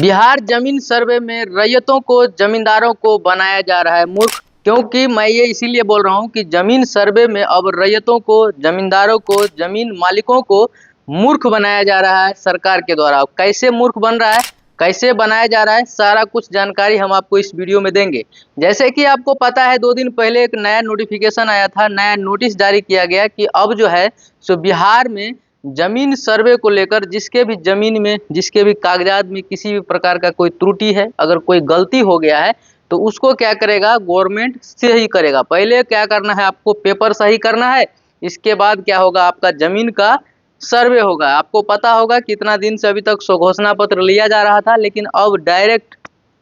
बिहार जमीन सर्वे में रैयतों को जमींदारों को बनाया जा रहा है मूर्ख। क्योंकि मैं ये इसीलिए बोल रहा हूँ कि जमीन सर्वे में अब रैयतों को, जमींदारों को, जमीन मालिकों को मूर्ख बनाया जा रहा है सरकार के द्वारा। कैसे मूर्ख बन रहा है, कैसे बनाया जा रहा है, सारा कुछ जानकारी हम आपको इस वीडियो में देंगे। जैसे कि आपको पता है 2 दिन पहले एक नया नोटिफिकेशन आया था, नया नोटिस जारी किया गया कि अब जो है सो बिहार में जमीन सर्वे को लेकर जिसके भी जमीन में, जिसके भी कागजात में किसी भी प्रकार का कोई त्रुटि है, अगर कोई गलती हो गया है तो उसको क्या करेगा, गवर्नमेंट सही करेगा। पहले क्या करना है, आपको पेपर सही करना है, इसके बाद क्या होगा, आपका जमीन का सर्वे होगा। आपको पता होगा कितना दिन से अभी तक स्वघोषणा पत्र लिया जा रहा था, लेकिन अब डायरेक्ट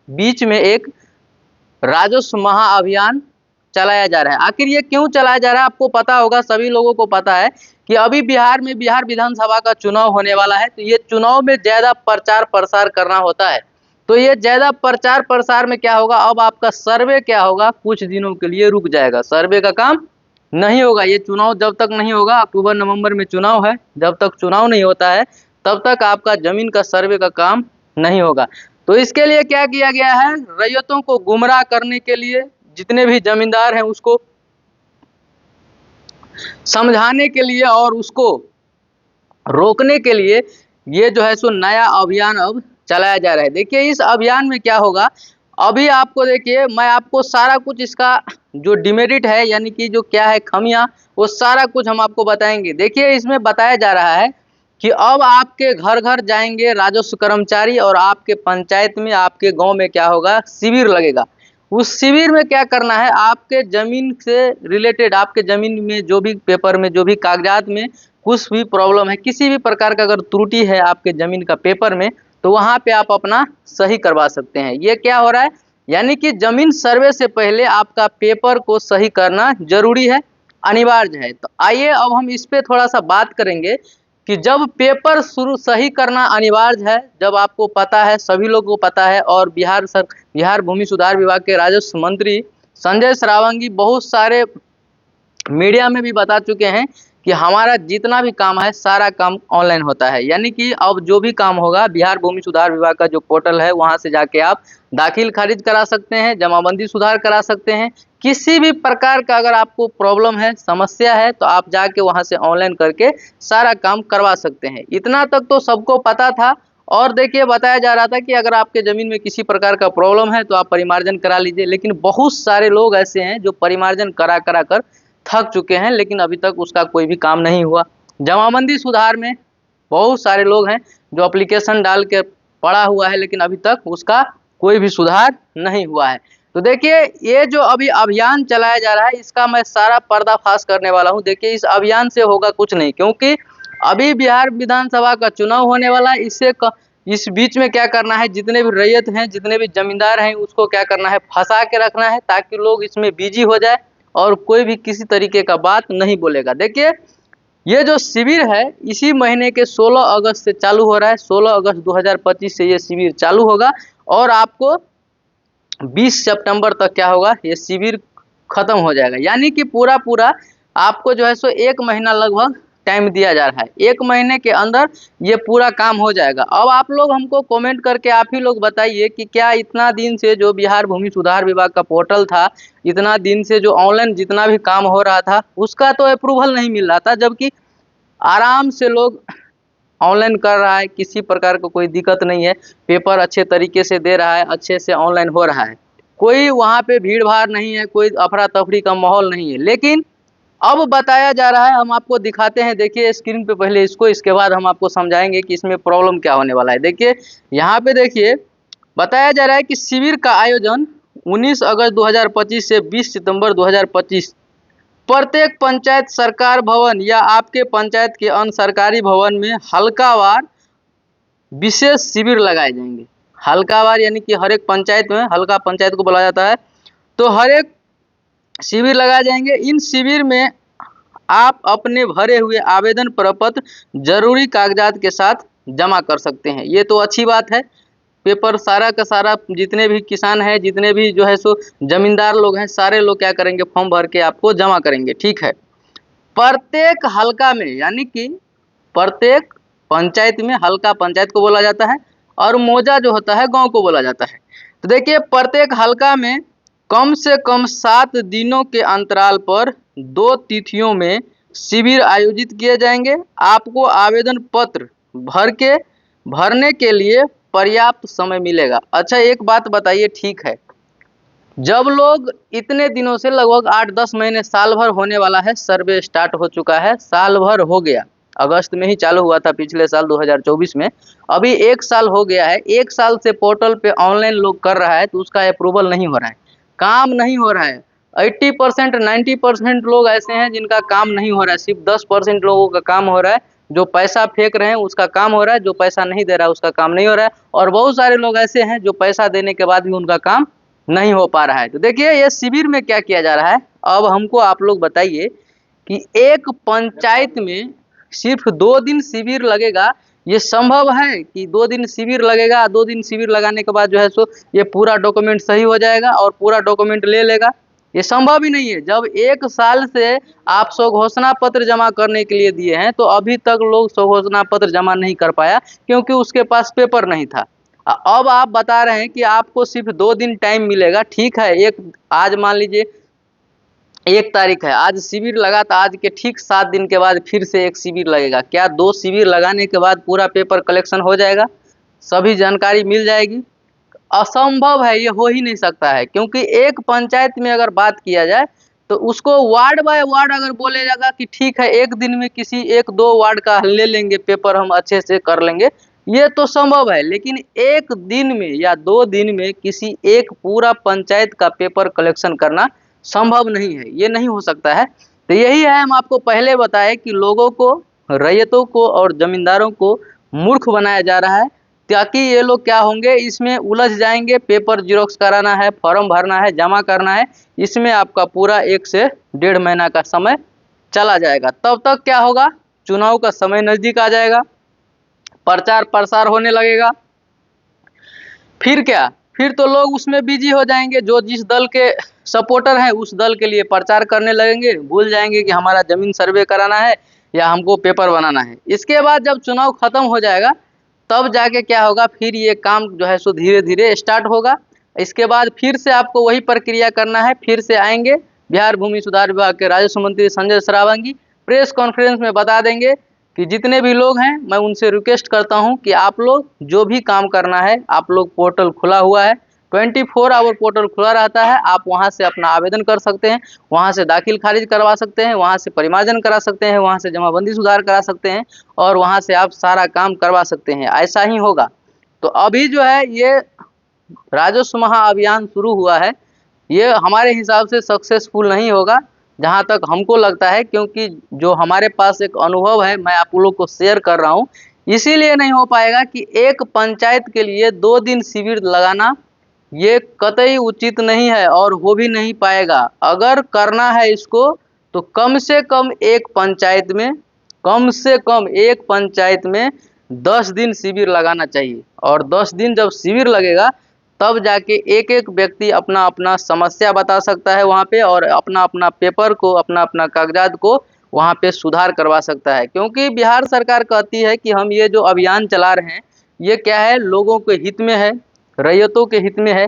बीच में एक राजस्व महाअभियान चलाया जा रहा है। आखिर ये क्यों चलाया जा रहा है, आपको पता होगा, सभी लोगों को पता है कि अभी बिहार में बिहार विधानसभा का चुनाव होने वाला है। तो ये चुनाव में ज़्यादा प्रचार प्रसार करना होता है। तो ये ज़्यादा प्रचार प्रसार में क्या होगा, अब आपका सर्वे क्या होगा, कुछ दिनों के लिए रुक जाएगा, सर्वे का काम नहीं होगा। ये चुनाव जब तक नहीं होगा, अक्टूबर नवंबर में चुनाव है, जब तक चुनाव नहीं होता है तब तक आपका जमीन का सर्वे का काम नहीं होगा। तो इसके लिए क्या किया गया है, रैयतों को गुमराह करने के लिए, जितने भी जमींदार हैं उसको समझाने के लिए और उसको रोकने के लिए ये जो है सो नया अभियान अब चलाया जा रहा है। देखिए इस अभियान में क्या होगा, अभी आपको देखिए मैं आपको सारा कुछ इसका जो डिमेरिट है, यानी कि जो क्या है खमियां, वो सारा कुछ हम आपको बताएंगे। देखिए इसमें बताया जा रहा है कि अब आपके घर घर जाएंगे राजस्व कर्मचारी और आपके पंचायत में, आपके गांव में क्या होगा, शिविर लगेगा। उस शिविर में क्या करना है, आपके जमीन से रिलेटेड, आपके जमीन में जो भी पेपर में, जो भी कागजात में कुछ भी प्रॉब्लम है, किसी भी प्रकार का अगर त्रुटि है आपके जमीन का पेपर में, तो वहां पे आप अपना सही करवा सकते हैं। ये क्या हो रहा है, यानी कि जमीन सर्वे से पहले आपका पेपर को सही करना जरूरी है, अनिवार्य है। तो आइए अब हम इस पे थोड़ा सा बात करेंगे कि जब पेपर शुरू सही करना अनिवार्य है, जब आपको पता है, सभी लोगों को पता है, और बिहार भूमि सुधार विभाग के राजस्व मंत्री संजय श्रावंगी बहुत सारे मीडिया में भी बता चुके हैं कि हमारा जितना भी काम है सारा काम ऑनलाइन होता है। यानी कि अब जो भी काम होगा, बिहार भूमि सुधार विभाग का जो पोर्टल है वहां से जाके आप दाखिल खारिज करा सकते हैं, जमाबंदी सुधार करा सकते हैं। किसी भी प्रकार का अगर आपको प्रॉब्लम है, समस्या है, तो आप जाके वहां से ऑनलाइन करके सारा काम करवा सकते हैं। इतना तक तो सबको पता था। और देखिए बताया जा रहा था कि अगर आपके ज़मीन में किसी प्रकार का प्रॉब्लम है तो आप परिमार्जन करा लीजिए, लेकिन बहुत सारे लोग ऐसे हैं जो परिमार्जन करा करा कर थक चुके हैं, लेकिन अभी तक उसका कोई भी काम नहीं हुआ। जमाबंदी सुधार में बहुत सारे लोग हैं जो एप्लीकेशन डाल के पड़ा हुआ है, लेकिन अभी तक उसका कोई भी सुधार नहीं हुआ है। तो देखिए ये जो अभी अभियान चलाया जा रहा है, इसका मैं सारा पर्दाफाश करने वाला हूँ। देखिए इस अभियान से होगा कुछ नहीं, क्योंकि अभी बिहार विधानसभा का चुनाव होने वाला है। इस बीच में क्या करना है, जितने भी रैयत हैं, जितने भी जमींदार हैं, उसको क्या करना है, फंसा के रखना है, ताकि लोग इसमें बिजी हो जाए और कोई भी किसी तरीके का बात नहीं बोलेगा। देखिए ये जो शिविर है इसी महीने के 16 अगस्त से चालू हो रहा है। 16 अगस्त 2025 से ये शिविर चालू होगा और आपको 20 सितंबर तक क्या होगा, ये शिविर खत्म हो जाएगा। यानी कि पूरा आपको जो है सो 1 महीना लगभग टाइम दिया जा रहा है। 1 महीने के अंदर ये पूरा काम हो जाएगा। अब आप लोग हमको कमेंट करके आप ही लोग बताइए कि क्या इतना दिन से जो बिहार भूमि सुधार विभाग का पोर्टल था, इतना दिन से जो ऑनलाइन जितना भी काम हो रहा था, उसका तो अप्रूवल नहीं मिल रहा था, जबकि आराम से लोग ऑनलाइन कर रहा है, किसी प्रकार का कोई दिक्कत नहीं है, पेपर अच्छे तरीके से दे रहा है, अच्छे से ऑनलाइन हो रहा है, कोई वहाँ पे भीड़ भाड़ नहीं है, कोई अफरा तफरी का माहौल नहीं है। लेकिन अब बताया जा रहा है, हम आपको दिखाते हैं। देखिए स्क्रीन पे पहले इसको, इसके बाद हम आपको समझाएंगे कि इसमें प्रॉब्लम क्या होने वाला है। देखिए यहाँ पे देखिए बताया जा रहा है कि शिविर का आयोजन 19 अगस्त 2025 से 20 सितंबर 2025 प्रत्येक पंचायत सरकार भवन या आपके पंचायत के अन्य सरकारी भवन में हल्कावार विशेष शिविर लगाए जाएंगे। हल्कावार यानी कि हर एक पंचायत में, हल्का पंचायत को बोला जाता है, तो हर एक शिविर लगाए जाएंगे। इन शिविर में आप अपने भरे हुए आवेदन प्रपत्र जरूरी कागजात के साथ जमा कर सकते हैं। ये तो अच्छी बात है। पेपर सारा का सारा, जितने भी किसान हैं, जितने भी जो है सो जमींदार लोग हैं, सारे लोग क्या करेंगे, फॉर्म भर के आपको जमा करेंगे। ठीक है, प्रत्येक हल्का में, यानी कि प्रत्येक पंचायत में, हल्का पंचायत को बोला जाता है, और मौजा जो होता है गांव को बोला जाता है। तो देखिए प्रत्येक हलका में कम से कम 7 दिनों के अंतराल पर 2 तिथियों में शिविर आयोजित किए जाएंगे। आपको आवेदन पत्र भरने के लिए पर्याप्त समय मिलेगा। अच्छा एक बात बताइए, ठीक है, जब लोग इतने दिनों से लगभग 8-10 महीने, साल भर होने वाला है, सर्वे स्टार्ट हो चुका है, साल भर हो गया, अगस्त में ही चालू हुआ था पिछले साल 2024 में, अभी 1 साल हो गया है। 1 साल से पोर्टल पे ऑनलाइन लोग कर रहा है तो उसका अप्रूवल नहीं हो रहा है, काम नहीं हो रहा है। 80% 90% लोग ऐसे हैं जिनका काम नहीं हो रहा है, सिर्फ 10% लोगों का काम हो रहा है। जो पैसा फेंक रहे हैं उसका काम हो रहा है, जो पैसा नहीं दे रहा है उसका काम नहीं हो रहा है, और बहुत सारे लोग ऐसे हैं जो पैसा देने के बाद भी उनका काम नहीं हो पा रहा है। तो देखिए ये शिविर में क्या किया जा रहा है, अब हमको आप लोग बताइए कि एक पंचायत में सिर्फ 2 दिन शिविर लगेगा, ये संभव है कि 2 दिन शिविर लगेगा, 2 दिन शिविर लगाने के बाद जो है सो ये पूरा डॉक्यूमेंट सही हो जाएगा और पूरा डॉक्यूमेंट ले लेगा? ये संभव ही नहीं है। जब 1 साल से आप स्वघोषणा पत्र जमा करने के लिए दिए हैं तो अभी तक लोग स्वघोषणा पत्र जमा नहीं कर पाया क्योंकि उसके पास पेपर नहीं था। अब आप बता रहे हैं कि आपको सिर्फ 2 दिन टाइम मिलेगा। ठीक है, एक आज मान लीजिए 1 तारीख है, आज शिविर लगा तो आज के ठीक 7 दिन के बाद फिर से एक शिविर लगेगा। क्या 2 शिविर लगाने के बाद पूरा पेपर कलेक्शन हो जाएगा, सभी जानकारी मिल जाएगी? असंभव है, ये हो ही नहीं सकता है। क्योंकि एक पंचायत में अगर बात किया जाए तो उसको वार्ड बाय वार्ड अगर बोले जाएगा कि ठीक है एक दिन में किसी 1-2 वार्ड का ले लेंगे पेपर, हम अच्छे से कर लेंगे, ये तो संभव है। लेकिन 1 दिन में या 2 दिन में किसी एक पूरा पंचायत का पेपर कलेक्शन करना संभव नहीं है, ये नहीं हो सकता है। तो यही है, हम आपको पहले बताए कि लोगों को, रैयतों को और जमींदारों को मूर्ख बनाया जा रहा है ताकि ये लोग क्या होंगे, इसमें उलझ जाएंगे। पेपर जिरोक्स कराना है, फॉर्म भरना है, जमा करना है, इसमें आपका पूरा 1 से 1.5 महीना का समय चला जाएगा। तब तक क्या होगा, चुनाव का समय नज़दीक आ जाएगा, प्रचार प्रसार होने लगेगा, फिर क्या, फिर तो लोग उसमें बिजी हो जाएंगे। जो जिस दल के सपोर्टर हैं उस दल के लिए प्रचार करने लगेंगे, भूल जाएंगे कि हमारा ज़मीन सर्वे कराना है या हमको पेपर बनाना है। इसके बाद जब चुनाव खत्म हो जाएगा तब जाके क्या होगा, फिर ये काम जो है सो धीरे धीरे स्टार्ट होगा। इसके बाद फिर से आपको वही प्रक्रिया करना है, फिर से आएंगे बिहार भूमि सुधार विभाग के राजस्व मंत्री संजय सरावगी प्रेस कॉन्फ्रेंस में बता देंगे कि जितने भी लोग हैं, मैं उनसे रिक्वेस्ट करता हूं कि आप लोग जो भी काम करना है, आप लोग, पोर्टल खुला हुआ है, 24 आवर पोर्टल खुला रहता है, आप वहां से अपना आवेदन कर सकते हैं, वहां से दाखिल खारिज करवा सकते हैं, वहां से परिमार्जन करा सकते हैं, वहां से जमाबंदी सुधार करा सकते हैं और वहां से आप सारा काम करवा सकते हैं। ऐसा ही होगा। तो अभी जो है ये राजस्व महाअभियान शुरू हुआ है, ये हमारे हिसाब से सक्सेसफुल नहीं होगा जहाँ तक हमको लगता है, क्योंकि जो हमारे पास एक अनुभव है मैं आप लोग को शेयर कर रहा हूँ। इसीलिए नहीं हो पाएगा कि एक पंचायत के लिए 2 दिन शिविर लगाना ये कतई उचित नहीं है और हो भी नहीं पाएगा। अगर करना है इसको तो कम से कम एक पंचायत में, कम से कम एक पंचायत में 10 दिन शिविर लगाना चाहिए। और 10 दिन जब शिविर लगेगा तब जाके एक एक व्यक्ति अपना अपना समस्या बता सकता है वहाँ पे, और अपना अपना पेपर को, अपना अपना कागजात को वहाँ पे सुधार करवा सकता है। क्योंकि बिहार सरकार कहती है कि हम ये जो अभियान चला रहे हैं ये क्या है, लोगों के हित में है, रैयतों के हित में है।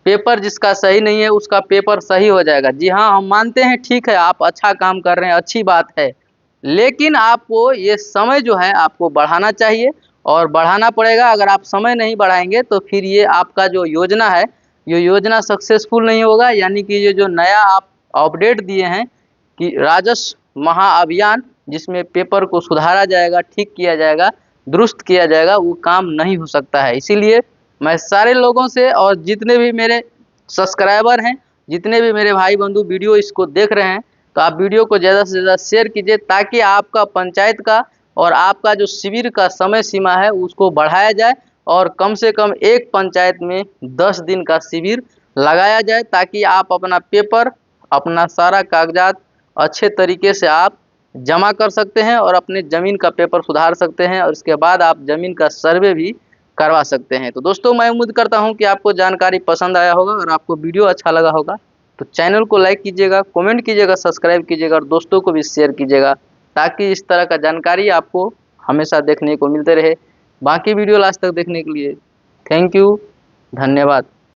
पेपर जिसका सही नहीं है उसका पेपर सही हो जाएगा। जी हाँ, हम मानते हैं, ठीक है आप अच्छा काम कर रहे हैं, अच्छी बात है, लेकिन आपको ये समय जो है आपको बढ़ाना चाहिए और बढ़ाना पड़ेगा। अगर आप समय नहीं बढ़ाएंगे तो फिर ये आपका जो योजना है, ये योजना सक्सेसफुल नहीं होगा। यानी कि ये जो नया आप अपडेट दिए हैं कि राजस्व महाअभियान, जिसमें पेपर को सुधारा जाएगा, ठीक किया जाएगा, दुरुस्त किया जाएगा, वो काम नहीं हो सकता है। इसीलिए मैं सारे लोगों से, और जितने भी मेरे सब्सक्राइबर हैं, जितने भी मेरे भाई बंधु वीडियो इसको देख रहे हैं, तो आप वीडियो को ज़्यादा से ज़्यादा शेयर कीजिए ताकि आपका पंचायत का और आपका जो शिविर का समय सीमा है उसको बढ़ाया जाए और कम से कम एक पंचायत में 10 दिन का शिविर लगाया जाए, ताकि आप अपना पेपर, अपना सारा कागजात अच्छे तरीके से आप जमा कर सकते हैं और अपने ज़मीन का पेपर सुधार सकते हैं और इसके बाद आप ज़मीन का सर्वे भी करवा सकते हैं। तो दोस्तों, मैं उम्मीद करता हूं कि आपको जानकारी पसंद आया होगा और आपको वीडियो अच्छा लगा होगा। तो चैनल को लाइक कीजिएगा, कमेंट कीजिएगा, सब्सक्राइब कीजिएगा और दोस्तों को भी शेयर कीजिएगा ताकि इस तरह का जानकारी आपको हमेशा देखने को मिलते रहे। बाकी वीडियो लास्ट तक देखने के लिए थैंक यू, धन्यवाद।